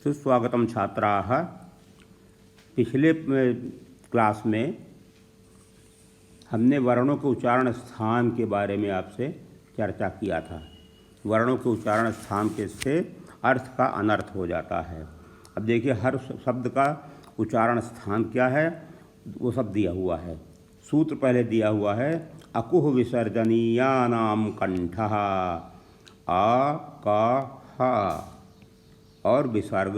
सुस्वागतम छात्राः। पिछले क्लास में हमने वर्णों के उच्चारण स्थान के बारे में आपसे चर्चा किया था। वर्णों के उच्चारण स्थान के से अर्थ का अनर्थ हो जाता है। अब देखिए, हर शब्द का उच्चारण स्थान क्या है वो सब दिया हुआ है। सूत्र पहले दिया हुआ है, अकुह विसर्जनीयानाम कंठः, आ का हा और विसर्ग,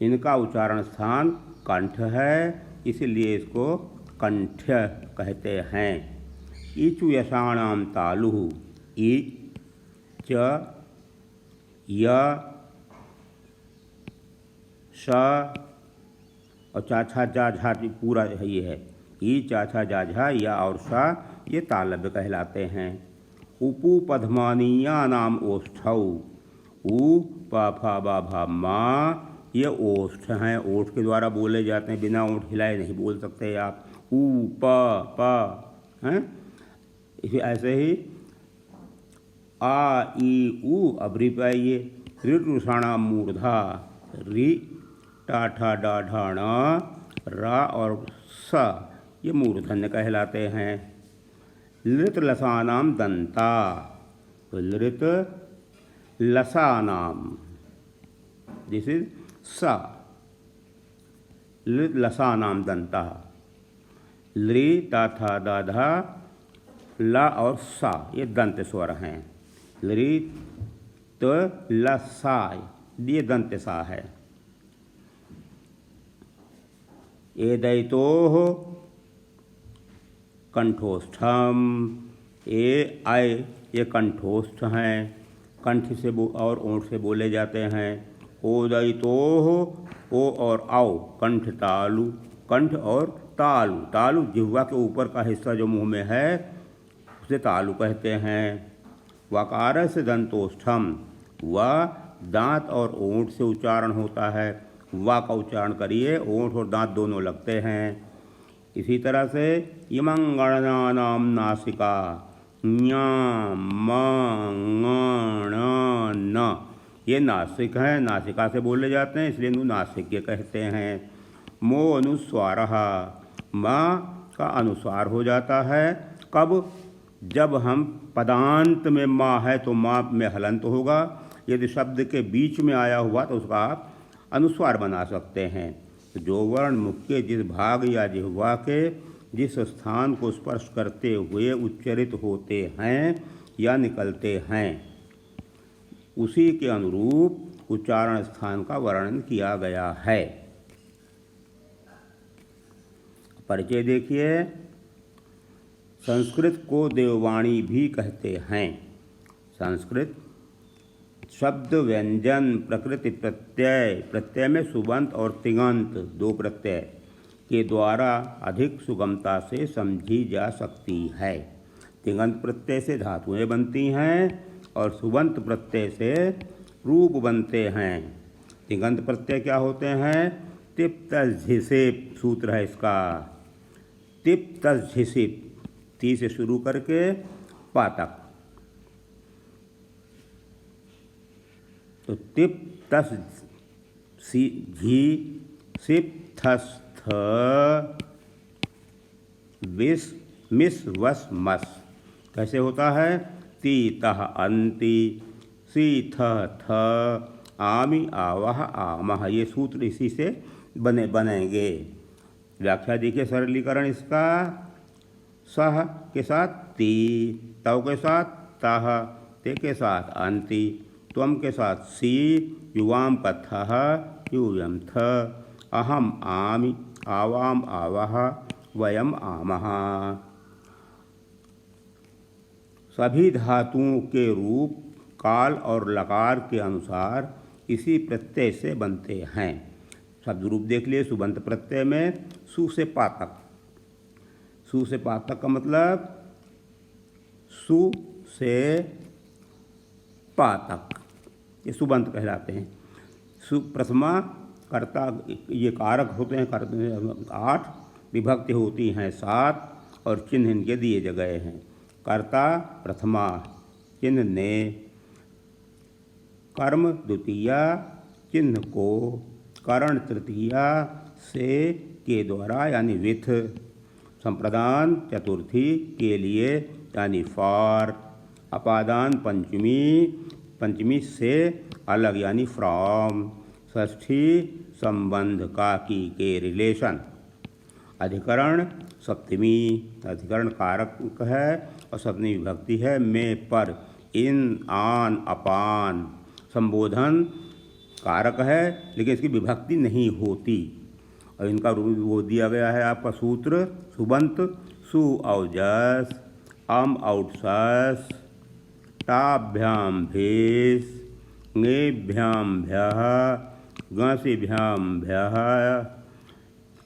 इनका उच्चारण स्थान कंठ है, इसलिए इसको कंठ्य कहते हैं। ईचु यशाणाम तालु, ई च य श और चाछा जा झा पूरा ये है। ई चाछा जा झा या और सा ये तालव्य कहलाते हैं। उपू पद्मानीया नाम ओष्ठौ, ऊ पा फा बा भा मा ये ओष्ठ हैं, ओठ के द्वारा बोले जाते हैं, बिना ओठ हिलाए नहीं बोल सकते आप। ऊ प हैं, इसे ऐसे ही आ ई ऊ अब रि पाइए। ऋषाणा मूर्धा, रि टा ठा डा ढा ण रा और स ये मूर्धन्य कहलाते हैं। लृत लसानाम दंता, तो लृत लसानाम दिस इज सा, लृत लसानाम दंता, लृ ता था दा धा ला और सा ये दंत स्वर हैं। लृ तो लसा ये दंत सा है। ए दैतोः कंठोष्ठम, ए आय ये कंठोष्ठ हैं, कंठ से और ओंठ से बोले जाते हैं। ओदैतोः ओ और आओ कंठ तालु, कंठ और तालु, तालु जिह्वा के ऊपर का हिस्सा जो मुंह में है उसे तालु कहते हैं। वकार से दंतोष्ठम, व दांत और ओंठ से उच्चारण होता है। वा का उच्चारण करिए, ओंठ और दांत दोनों लगते हैं। इसी तरह से इमं गणनानाम नासिका, ञ म ङ ण न ये नासिक हैं, नासिका से बोले जाते हैं, इसलिए नासिक्य कहते हैं। मो अनुस्वारः, माँ का अनुस्वार हो जाता है। कब? जब हम पदांत में माँ है तो माँ में हलंत होगा। यदि शब्द के बीच में आया हुआ तो उसका आप अनुस्वार बना सकते हैं। तो जो वर्ण मुख के जिस भाग या जिह्वा के जिस स्थान को स्पर्श करते हुए उच्चरित होते हैं या निकलते हैं, उसी के अनुरूप उच्चारण स्थान का वर्णन किया गया है। परिचय देखिए, संस्कृत को देववाणी भी कहते हैं। संस्कृत शब्द, व्यंजन, प्रकृति, प्रत्यय, प्रत्यय में सुबंत और तिङन्त दो प्रत्यय के द्वारा अधिक सुगमता से समझी जा सकती है। तिङन्त प्रत्यय से धातुएं बनती हैं और सुबंत प्रत्यय से रूप बनते हैं। तिङन्त प्रत्यय क्या होते हैं? तिप तस झिसिप सूत्र है इसका। तिप तस झिसिप, ती से शुरू करके पा तक, तो तिप तस सी झी सिप थस थ विस मिस वस मस। कैसे होता है? ती तह अंति, सी थ थ, आमी आवह आमह ये सूत्र इसी से बनेंगे। व्याख्या देखिए, सरलीकरण इसका। सह के साथ ती, तव के साथ तह, ते के साथ अंति, त्वम के साथ सी, युवाम का थः, यूयम थ, अहम आमि, आवाम आवह, वयम आमः। सभी धातुओं के रूप काल और लकार के अनुसार इसी प्रत्यय से बनते हैं। शब्द रूप देख लिए। सुबंत प्रत्यय में सु से पातक, सु से पातक का मतलब सु से पातक, ये सुबंत कहलाते हैं। सु प्रथमा कर्ता, ये कारक होते हैं, 8 विभक्ति होती हैं 7 और चिन्ह इनके दिए गए हैं। कर्ता प्रथमा, चिन्ह ने, कर्म द्वितीया, चिन्ह को करण तृतीया से के द्वारा यानी विथ, संप्रदान चतुर्थी के लिए यानी फॉर, अपादान पंचमी से अलग यानी फ्रॉम, षष्ठी संबंध का की के रिलेशन, अधिकरण सप्तमी, अधिकरण कारक है और सप्तमी विभक्ति है में पर, इन आन अपान, संबोधन कारक है लेकिन इसकी विभक्ति नहीं होती। और इनका वो दिया गया है आपका सूत्र, सुबंत सु औजस अम औटसस टाभ्याम भेस ङेभ्याम भ्यः गसिभ्याम भ्यः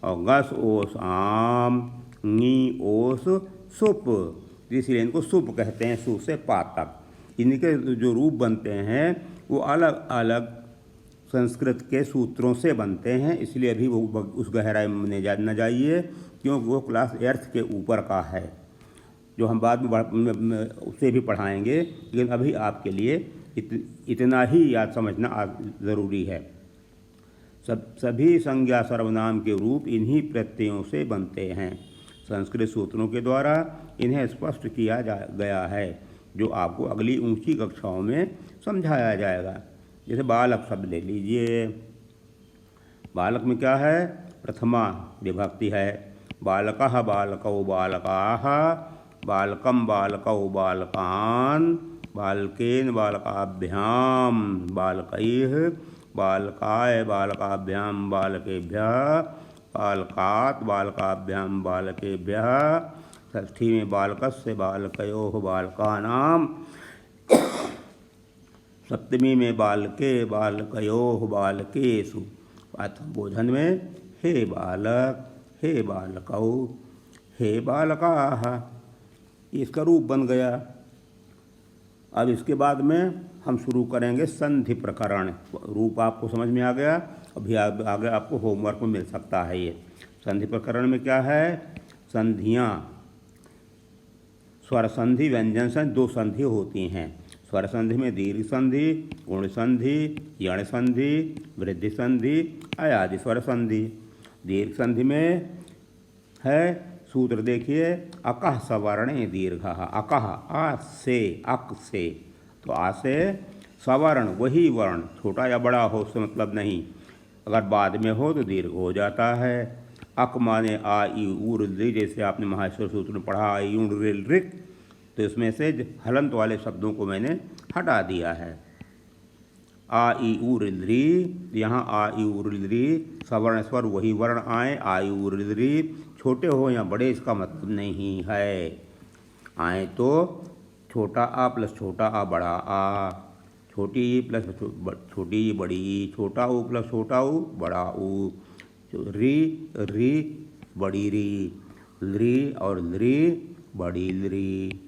और गस ओस आम ङी ओस सुप, इसलिए इनको सुप कहते हैं, सु से पा तक। इनके जो रूप बनते हैं वो अलग अलग संस्कृत के सूत्रों से बनते हैं, इसलिए अभी वो उस गहराई में न जाइए क्योंकि वो क्लास 8th के ऊपर का है, जो हम बाद में उससे भी पढ़ाएंगे, लेकिन अभी आपके लिए इतना ही याद समझना ज़रूरी है। सभी संज्ञा सर्वनाम के रूप इन्हीं प्रत्ययों से बनते हैं। संस्कृत सूत्रों के द्वारा इन्हें स्पष्ट किया गया है, जो आपको अगली ऊंची कक्षाओं में समझाया जाएगा। जैसे बालक शब्द ले लीजिए, बालक में क्या है, प्रथमा विभक्ति है, बालकः बालकौ बालकाः, बालकं बालकौ बालकान्, बालकेन बालकाभ्यां बालकैः, बालकाय बालकाभ्यां बालकेभ्यः, बालकात् बालकाभ्यां बालकेभ्यः, षष्ठी में बालकस्य बालकयोः बालकानां, सप्तमी में बालके बालकयोः बालकेषु, संबोधन में हे बालक हे बालकौ हे बालकाः, इसका रूप बन गया। अब इसके बाद में हम शुरू करेंगे संधि प्रकरण। रूप आपको समझ में आ गया, अभी आगे आपको होमवर्क में मिल सकता है। ये संधि प्रकरण में क्या है, संधियाँ, स्वर संधि व्यंजन संधि, दो संधि होती हैं। स्वर संधि में दीर्घ संधि, गुण संधि, यण संधि, वृद्धि संधि, अयादि स्वर संधि। दीर्घ संधि में है, सूत्र देखिए, अकः सवर्णे दीर्घः, अकः आ से, अक से, तो आ से सवर्ण वही वर्ण, छोटा या बड़ा हो उससे मतलब नहीं, अगर बाद में हो तो दीर्घ हो जाता है। अक माने आ ई ऊ ऋ, जैसे आपने महाश्वर सूत्र में पढ़ा आई ऊ ऋ, तो इसमें से हलंत वाले शब्दों को मैंने हटा दिया है। आ ई ऊ ऋ, यहाँ आ ई ऊ ऋ सवर्ण स्वर वही वर्ण आए, आ ई ऊ ऋ, छोटे हो या बड़े इसका मतलब नहीं है। आए तो छोटा आ प्लस छोटा आ बड़ा आ, छोटी ई प्लस छोटी ई बड़ी ई, छोटा ऊ प्लस छोटा ऊ बड़ा ऊ, री री बड़ी री, ली और ली बड़ी ली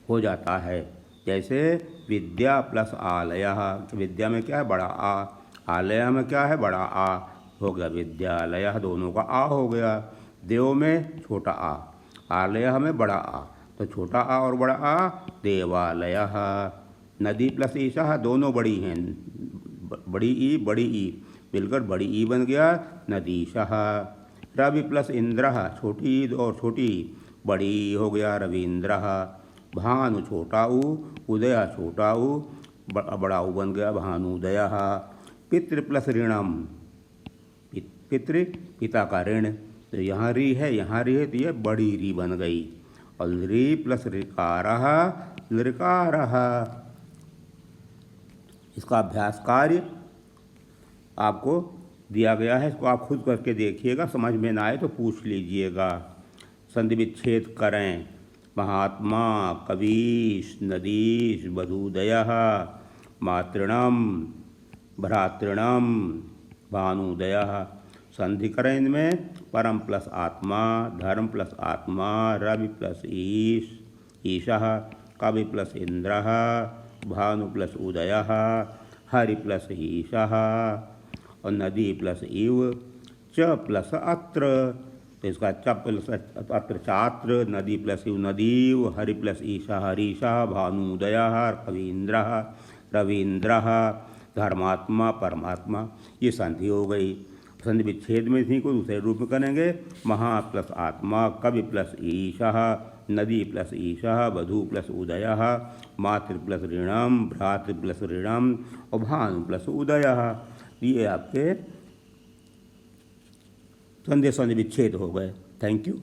हो जाता है। जैसे विद्या प्लस आलयः, विद्या में क्या है, बड़ा आ, आलय में क्या है, बड़ा आ, हो गया विद्यालयः, दोनों का आ हो गया। देव में छोटा आ, आलयः में बड़ा आ, तो छोटा आ और बड़ा आ देवालयः। नदी प्लस ईशः, दोनों बड़ी हैं, बड़ी ई मिलकर बड़ी ई बन गया नदीशः। रवि प्लस इंद्रः, छोटी ई और छोटी बड़ी हो गया रवींद्रः। भानु छोटा ऊ, उदय छोटा ऊ, बड़ा ऊ बन गया भानुदयः। पितृ प्लस ऋणम, पितृ पिता का ऋण, तो यहाँ री है यहाँ री है, तो यह बड़ी री बन गई। और री प्लस ऋकारः लृकारः। इसका अभ्यास कार्य आपको दिया गया है, इसको आप खुद करके देखिएगा, समझ में ना आए तो पूछ लीजिएगा। संधि विच्छेद करें, महात्मा कवीश नदीश बधूदयः, मातृणम भ्रातृणम भानुदयः। संधि करें इनमें, परम प्लस आत्मा, धर्म प्लस आत्मा, रवि प्लस ईश ईशः, कवि प्लस इंद्रः, भानु प्लस उदयः, हरि प्लस ईशः और नदी प्लस इव, च प्लस अत्र, तो इसका च प्लस अत्र चात्र, नदी प्लस इव नदीव, हरि प्लस ईशः हरीशः, भानुदयः कवीन्द्रः रवीन्द्रः, धर्मात्मा परमात्मा, ये संधि हो गई। संधि विच्छेद में इसी को दूसरे रूप में करेंगे। महा प्लस आत्मा, कवि प्लस ईशः, नदी प्लस ईशः, वधू प्लस उदयः, मातृ प्लस ऋणम, भ्रातृ प्लस ऋणम और भानु प्लस उदयः। ये आपके संधि संधि विच्छेद हो गए। Thank you.